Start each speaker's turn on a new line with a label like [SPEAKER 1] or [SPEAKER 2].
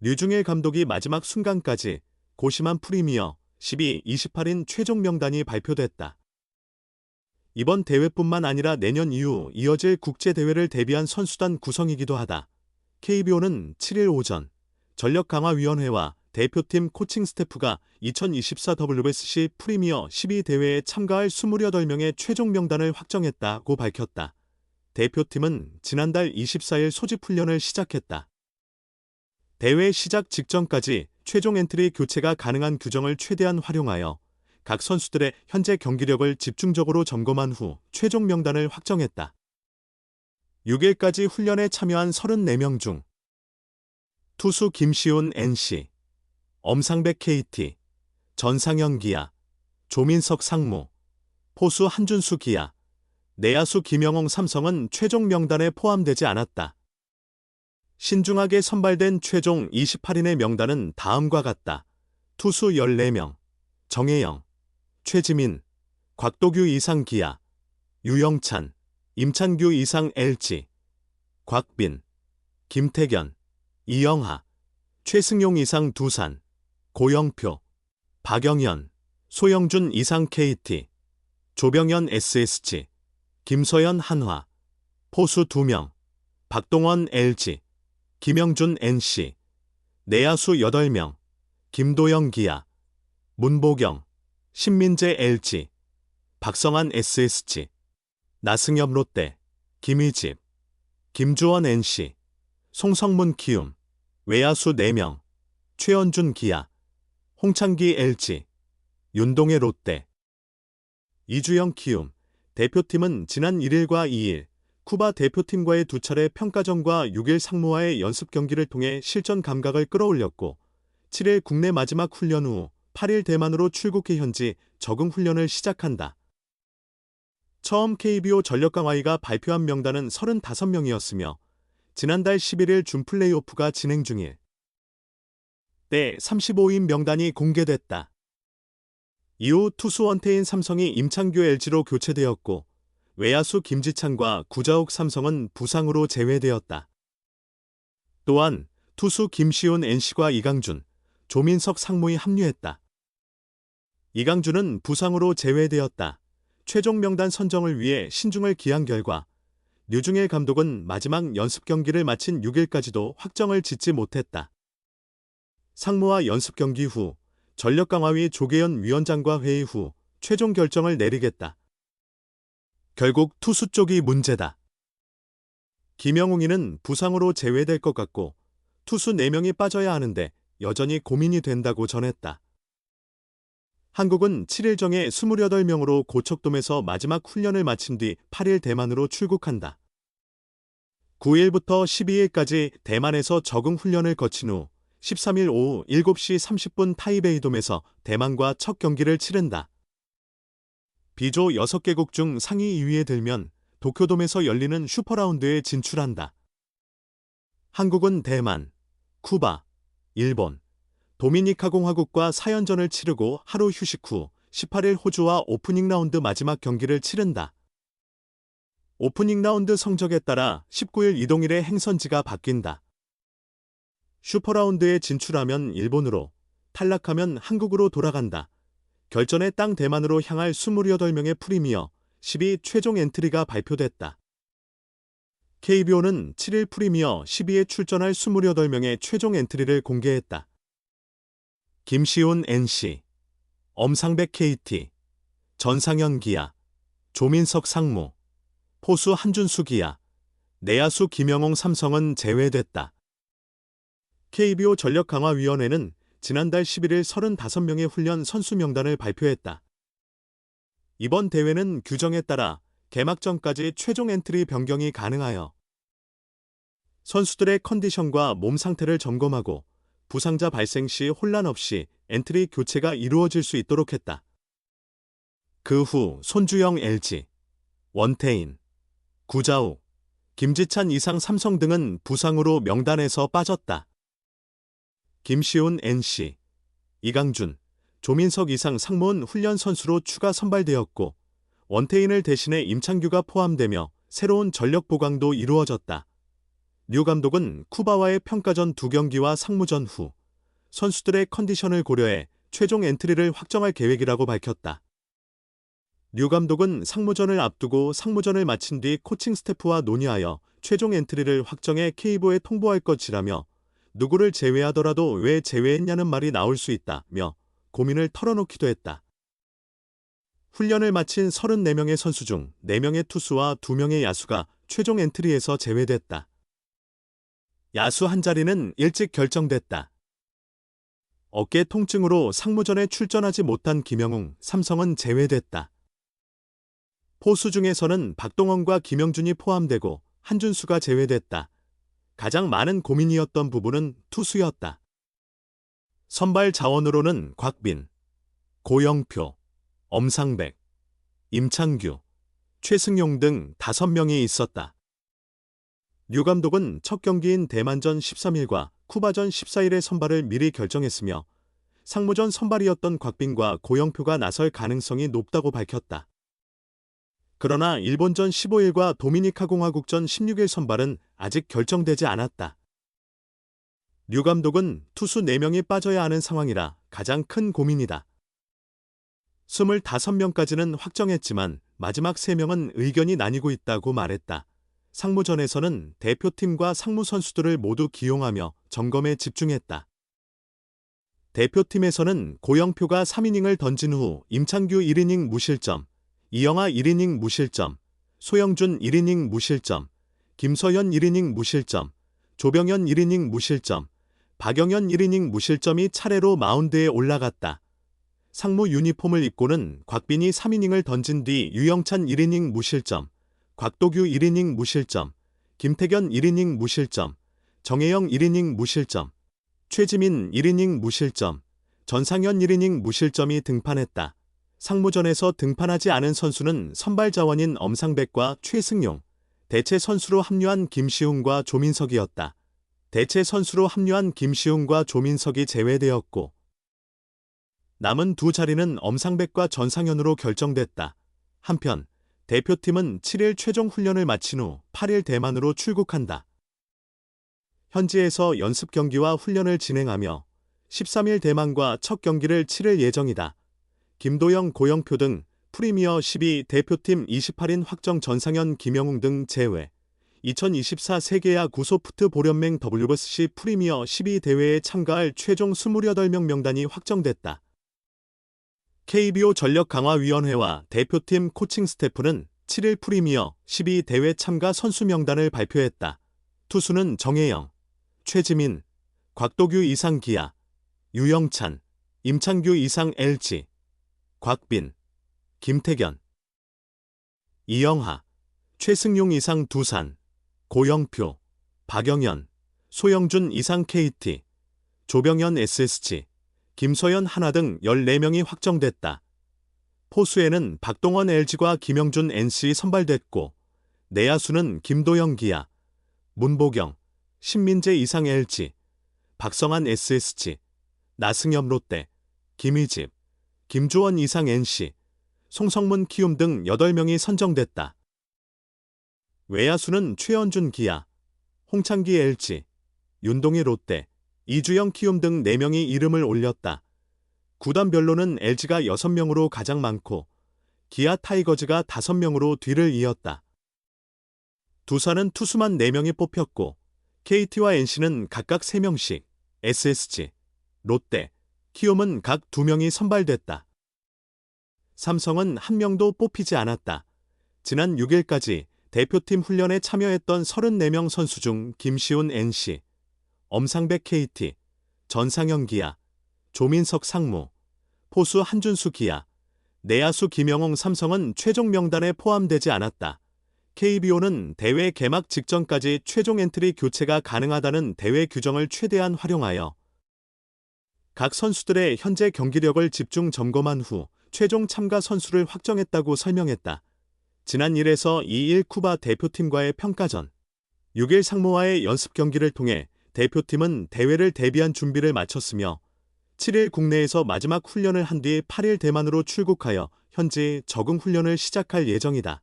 [SPEAKER 1] 류중일 감독이 마지막 순간까지 고심한 프리미어 12-28인 최종 명단이 발표됐다. 이번 대회뿐만 아니라 내년 이후 이어질 국제대회를 대비한 선수단 구성이기도 하다. KBO는 7일 오전 전력강화위원회와 대표팀 코칭 스태프가 2024 WBC 프리미어 12 대회에 참가할 28명의 최종 명단을 확정했다고 밝혔다. 대표팀은 지난달 24일 소집 훈련을 시작했다. 대회 시작 직전까지 최종 엔트리 교체가 가능한 규정을 최대한 활용하여 각 선수들의 현재 경기력을 집중적으로 점검한 후 최종 명단을 확정했다. 6일까지 훈련에 참여한 34명 중 투수 김시훈 NC, 엄상백 KT, 전상현 기아, 조민석 상무, 포수 한준수 기아, 내야수 김영홍 삼성은 최종 명단에 포함되지 않았다. 신중하게 선발된 최종 28인의 명단은 다음과 같다. 투수 14명, 정혜영, 최지민, 곽도규 이상 기아, 유영찬, 임찬규 이상 LG, 곽빈, 김태견, 이영하, 최승용 이상 두산, 고영표, 박영현, 소영준 이상 KT, 조병현 SSG, 김서현 한화, 포수 2명, 박동원 LG, 김영준 NC, 내야수 8명, 김도영 기아, 문보경, 신민재 LG, 박성환 SSG, 나승엽 롯데, 김희집, 김주원 NC, 송성문 키움, 외야수 4명, 최원준 기아, 홍창기 LG, 윤동해 롯데, 이주영 키움. 대표팀은 지난 1일과 2일 쿠바 대표팀과의 2차례 평가전과 6일 상무와의 연습 경기를 통해 실전 감각을 끌어올렸고 7일 국내 마지막 훈련 후 8일 대만으로 출국해 현지 적응 훈련을 시작한다. 처음 KBO 전력강화위가 발표한 명단은 35명이었으며 지난달 11일 준 플레이오프가 진행 중일 때 35인 명단이 공개됐다. 이후 투수 원태인 삼성이 임창규 LG로 교체되었고 외야수 김지찬과 구자욱 삼성은 부상으로 제외되었다. 또한 투수 김시훈 NC과 이강준, 조민석 상무이 합류했다. 이강준은 부상으로 제외되었다. 최종 명단 선정을 위해 신중을 기한 결과 류중일 감독은 마지막 연습 경기를 마친 6일까지도 확정을 짓지 못했다. 상무와 연습 경기 후 전력강화위 조계현 위원장과 회의 후 최종 결정을 내리겠다. 결국 투수 쪽이 문제다. 김영웅이는 부상으로 제외될 것 같고 투수 4명이 빠져야 하는데 여전히 고민이 된다고 전했다. 한국은 7일 정에 28명으로 고척돔에서 마지막 훈련을 마친 뒤 8일 대만으로 출국한다. 9일부터 12일까지 대만에서 적응 훈련을 거친 후 13일 오후 7시 30분 타이베이돔에서 대만과 첫 경기를 치른다. B조 6개국 중 상위 2위에 들면 도쿄돔에서 열리는 슈퍼라운드에 진출한다. 한국은 대만, 쿠바, 일본, 도미니카 공화국과 4연전을 치르고 하루 휴식 후 18일 호주와 오프닝 라운드 마지막 경기를 치른다. 오프닝 라운드 성적에 따라 19일 이동일의 행선지가 바뀐다. 슈퍼라운드에 진출하면 일본으로, 탈락하면 한국으로 돌아간다. 결전의 땅 대만으로 향할 28명의 프리미어 12 최종 엔트리가 발표됐다. KBO는 7일 프리미어 12에 출전할 28명의 최종 엔트리를 공개했다. 김시훈 NC, 엄상백 KT, 전상현 기아, 조민석 상무, 포수 한준수 기아, 내야수 김영홍 삼성은 제외됐다. KBO 전력강화위원회는 지난달 11일 35명의 훈련 선수 명단을 발표했다. 이번 대회는 규정에 따라 개막 전까지 최종 엔트리 변경이 가능하여 선수들의 컨디션과 몸 상태를 점검하고 부상자 발생 시 혼란 없이 엔트리 교체가 이루어질 수 있도록 했다. 그 후 손주영 LG, 원태인, 구자욱, 김지찬 이상 삼성 등은 부상으로 명단에서 빠졌다. 김시훈 NC, 이강준, 조민석 이상 상무는 훈련 선수로 추가 선발되었고 원태인을 대신해 임창규가 포함되며 새로운 전력 보강도 이루어졌다. 류 감독은 쿠바와의 평가전 2경기와 상무전 후 선수들의 컨디션을 고려해 최종 엔트리를 확정할 계획이라고 밝혔다. 류 감독은 상무전을 앞두고 상무전을 마친 뒤 코칭 스태프와 논의하여 최종 엔트리를 확정해 K보에 통보할 것이라며 누구를 제외하더라도 왜 제외했냐는 말이 나올 수 있다며 고민을 털어놓기도 했다. 훈련을 마친 34명의 선수 중 4명의 투수와 2명의 야수가 최종 엔트리에서 제외됐다. 야수 한 자리는 일찍 결정됐다. 어깨 통증으로 상무전에 출전하지 못한 김영웅, 삼성은 제외됐다. 포수 중에서는 박동원과 김영준이 포함되고 한준수가 제외됐다. 가장 많은 고민이었던 부분은 투수였다. 선발 자원으로는 곽빈, 고영표, 엄상백, 임창규, 최승용 등 5명이 있었다. 류 감독은 첫 경기인 대만전 13일과 쿠바전 14일의 선발을 미리 결정했으며 상무전 선발이었던 곽빈과 고영표가 나설 가능성이 높다고 밝혔다. 그러나 일본전 15일과 도미니카 공화국전 16일 선발은 아직 결정되지 않았다. 류 감독은 투수 4명이 빠져야 하는 상황이라 가장 큰 고민이다. 25명까지는 확정했지만 마지막 3명은 의견이 나뉘고 있다고 말했다. 상무전에서는 대표팀과 상무 선수들을 모두 기용하며 점검에 집중했다. 대표팀에서는 고영표가 3이닝을 던진 후 임창규 1이닝 무실점, 이영하 1이닝 무실점, 소영준 1이닝 무실점, 김서현 1이닝 무실점, 조병현 1이닝 무실점, 박영현 1이닝 무실점이 차례로 마운드에 올라갔다. 상무 유니폼을 입고는 곽빈이 3이닝을 던진 뒤 유영찬 1이닝 무실점, 곽도규 1이닝 무실점, 김태견 1이닝 무실점, 정혜영 1이닝 무실점, 최지민 1이닝 무실점, 전상현 1이닝 무실점이 등판했다. 상무전에서 등판하지 않은 선수는 선발 자원인 엄상백과 최승용, 대체 선수로 합류한 김시웅과 조민석이었다. 대체 선수로 합류한 김시웅과 조민석이 제외되었고 남은 2자리는 엄상백과 전상현으로 결정됐다. 한편 대표팀은 7일 최종 훈련을 마친 후 8일 대만으로 출국한다. 현지에서 연습 경기와 훈련을 진행하며 13일 대만과 첫 경기를 치를 예정이다. 김도영, 고영표 등 프리미어 12 대표팀 28인 확정 전상현, 김영웅 등 제외. 2024 세계야구 소프트볼연맹 WBC 프리미어 12 대회에 참가할 최종 28명 명단이 확정됐다. KBO 전력강화위원회와 대표팀 코칭 스태프는 7일 프리미어 12 대회 참가 선수 명단을 발표했다. 투수는 정혜영, 최지민, 곽도규 이상 기아, 유영찬, 임창규 이상 LG, 곽빈, 김태견, 이영하, 최승용 이상 두산, 고영표, 박영현, 소영준 이상 KT, 조병현 SSG, 김서현 하나 등 14명이 확정됐다. 포수에는 박동원 LG과 김영준 NC 선발됐고 내야수는 김도영 기아, 문보경, 신민재 이상 LG, 박성환 SSG, 나승엽 롯데, 김희집, 김주원 이상 NC, 송성문 키움 등 8명이 선정됐다. 외야수는 최현준 기아, 홍창기 LG, 윤동희 롯데, 이주영 키움 등 4명이 이름을 올렸다. 구단별로는 LG가 6명으로 가장 많고 기아 타이거즈가 5명으로 뒤를 이었다. 두산은 투수만 4명이 뽑혔고 KT와 NC는 각각 3명씩, SSG, 롯데, 키움은 각 2명이 선발됐다. 삼성은 1명도 뽑히지 않았다. 지난 6일까지 대표팀 훈련에 참여했던 34명 선수 중 김시훈 NC, 엄상백 KT, 전상현 기아, 조민석 상무, 포수 한준수 기아, 내야수 김영웅 삼성은 최종 명단에 포함되지 않았다. KBO는 대회 개막 직전까지 최종 엔트리 교체가 가능하다는 대회 규정을 최대한 활용하여 각 선수들의 현재 경기력을 집중 점검한 후 최종 참가 선수를 확정했다고 설명했다. 지난 1에서 2일 쿠바 대표팀과의 평가전, 6일 상무와의 연습 경기를 통해 대표팀은 대회를 대비한 준비를 마쳤으며 7일 국내에서 마지막 훈련을 한 뒤 8일 대만으로 출국하여 현지 적응 훈련을 시작할 예정이다.